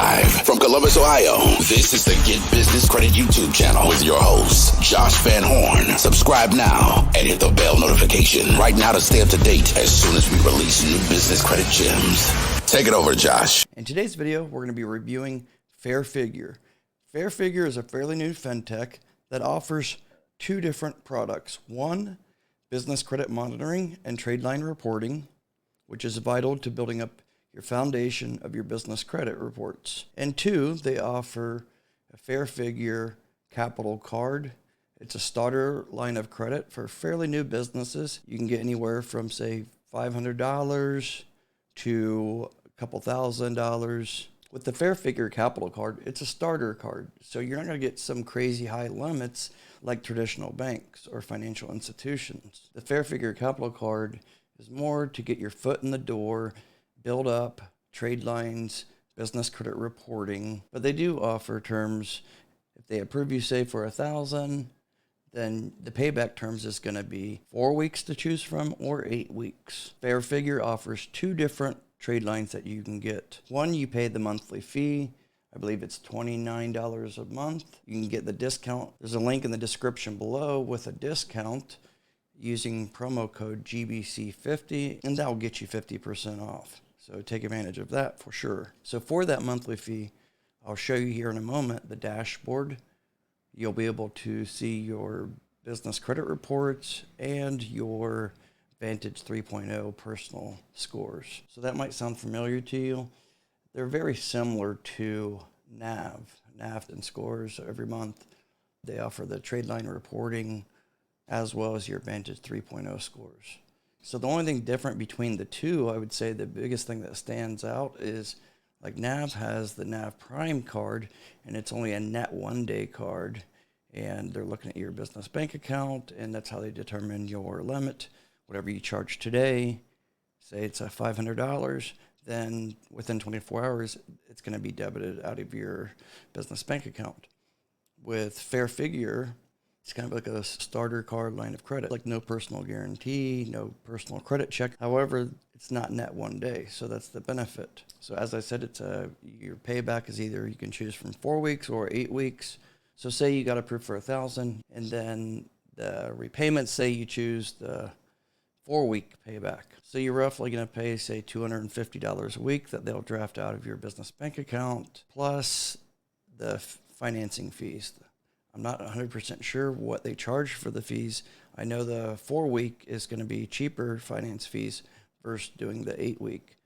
Live from Columbus, Ohio, this is the Get Business Credit YouTube channel with your host, Josh Van Horn. Subscribe now and hit the bell notification right now to stay up to date as soon as we release new business credit gems. Take it over, Josh. In today's video, we're going to be reviewing Fair Figure. Fair Figure is a fairly new fintech that offers two different products. One, business credit monitoring and trade line reporting, which is vital to building up your foundation of your business credit reports. And two, they offer a Fair Figure capital card. It's a starter line of credit for fairly new businesses. You can get anywhere from, say, $500 to a couple $1,000. With the Fair Figure capital card, it's a starter card. So you're not going to get some crazy high limits like traditional banks or financial institutions. The Fair Figure capital card is more to get your foot in the door, build up trade lines, business credit reporting, but they do offer terms. If they approve you, say, for $1,000, then the payback terms is going to be 4 weeks to choose from or 8 weeks. Fair Figure offers two different trade lines that you can get. One, you pay the monthly fee. I believe it's $29 a month. You can get the discount. There's a link in the description below with a discount using promo code GBC50, and that will get you 50% off. So take advantage of that for sure. So for that monthly fee, I'll show you here in a moment the dashboard. You'll be able to see your business credit reports and your Vantage 3.0 personal scores. So that might sound familiar to you. They're very similar to NAV and scores every month. They offer the trade line reporting as well as your Vantage 3.0 scores. So the only thing different between the two, I would say the biggest thing that stands out is like NAV has the NAV Prime card, and it's only a net 1 day card, and they're looking at your business bank account, and that's how they determine your limit. Whatever you charge today, say it's $500, then within 24 hours, it's going to be debited out of your business bank account. With Fair Figure, it's kind of like a starter card line of credit, like no personal guarantee, no personal credit check. However, it's not net 1 day, so that's the benefit. So as I said, your payback is either you can choose from 4 weeks or 8 weeks. So say you got approved for $1,000, and then the repayments, say you choose the 4-week payback. So you're roughly going to pay, say, $250 a week that they'll draft out of your business bank account, plus the financing fees. I'm not 100% sure what they charge for the fees. I know the 4-week is going to be cheaper finance fees versus doing the 8-week.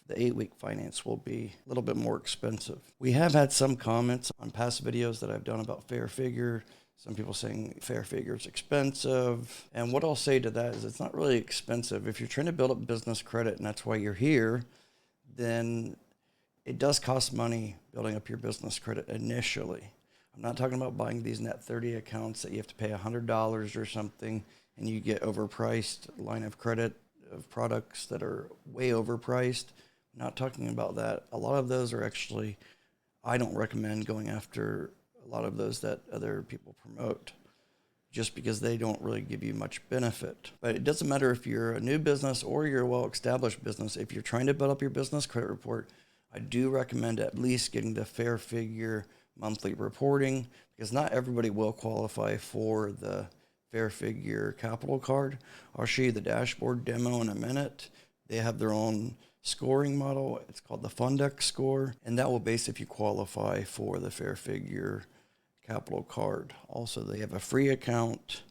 The 8-week finance will be a little bit more expensive. We have had some comments on past videos that I've done about Fair Figure. Some people saying Fair Figure is expensive. And what I'll say to that is it's not really expensive. If you're trying to build up business credit and that's why you're here, then it does cost money building up your business credit initially. I'm not talking about buying these net 30 accounts that you have to pay $100 or something and you get overpriced line of credit of products that are way overpriced. I'm not talking about that. A lot of those are actually, I don't recommend going after a lot of those that other people promote just because they don't really give you much benefit. But it doesn't matter if you're a new business or you're a well-established business. If you're trying to build up your business credit report, I do recommend at least getting the Fair Figure monthly reporting, because not everybody will qualify for the Fair Figure capital card. I'll show you the dashboard demo in a minute. They have their own scoring model. It's called the Fundex score, and that will base if you qualify for the Fair Figure capital card. Also, they have a free account.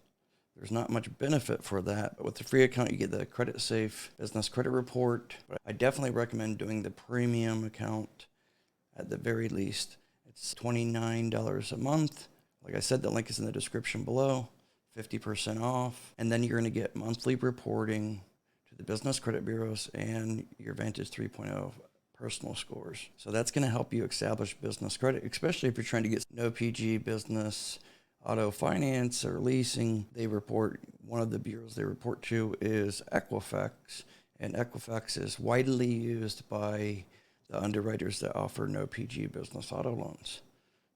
There's not much benefit for that, but with the free account, you get the Creditsafe business credit report. But I definitely recommend doing the premium account at the very least. It's $29 a month. Like I said, the link is in the description below, 50% off. And then you're going to get monthly reporting to the business credit bureaus and your Vantage 3.0 personal scores. So that's going to help you establish business credit, especially if you're trying to get no PG business, auto finance, or leasing. One of the bureaus they report to is Equifax, and Equifax is widely used by the underwriters that offer no PG business auto loans.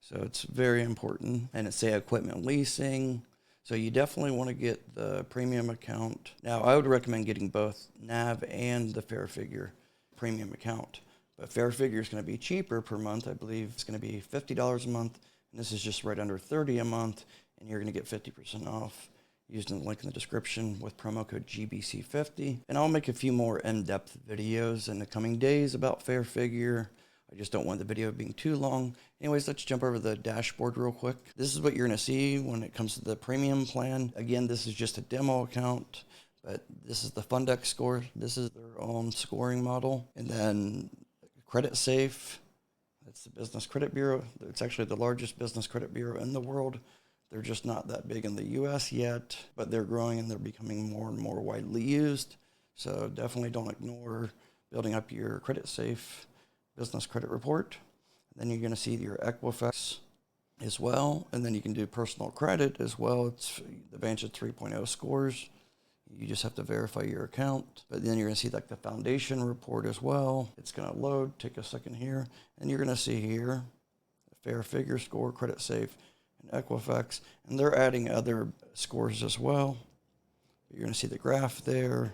So it's very important. And it's, say, equipment leasing. So you definitely want to get the premium account. Now, I would recommend getting both NAV and the Fair Figure premium account. But Fair Figure is going to be cheaper per month. I believe it's going to be $50 a month, and this is just right under $30 a month, and you're going to get 50% off using the link in the description with promo code GBC50. And I'll make a few more in-depth videos in the coming days about Fair Figure. I just don't want the video being too long. Anyways, let's jump over the dashboard real quick. This is what you're going to see when it comes to the premium plan. Again, this is just a demo account, but this is the Fundex score. This is their own scoring model. And then Creditsafe, that's the Business Credit Bureau. It's actually the largest business credit bureau in the world. They're just not that big in the U.S. yet, but they're growing and they're becoming more and more widely used. So definitely don't ignore building up your Creditsafe business credit report. Then you're going to see your Equifax as well, and then you can do personal credit as well. It's the Vantage 3.0 scores. You just have to verify your account. But then you're going to see like the foundation report as well. It's going to load. Take a second here, and you're going to see here the Fair Figure score, Creditsafe, and Equifax, and they're adding other scores as well. You're going to see the graph there,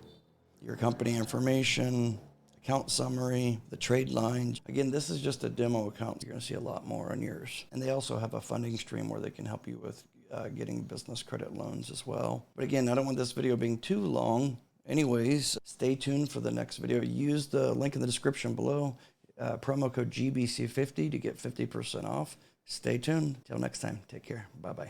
your company information, account summary, the trade lines. Again, this is just a demo account. You're going to see a lot more on yours. And they also have a funding stream where they can help you with getting business credit loans as well. But again, I don't want this video being too long. Anyways, stay tuned for the next video. Use the link in the description below, promo code GBC50 to get 50% off. Stay tuned. Till next time, take care. Bye-bye.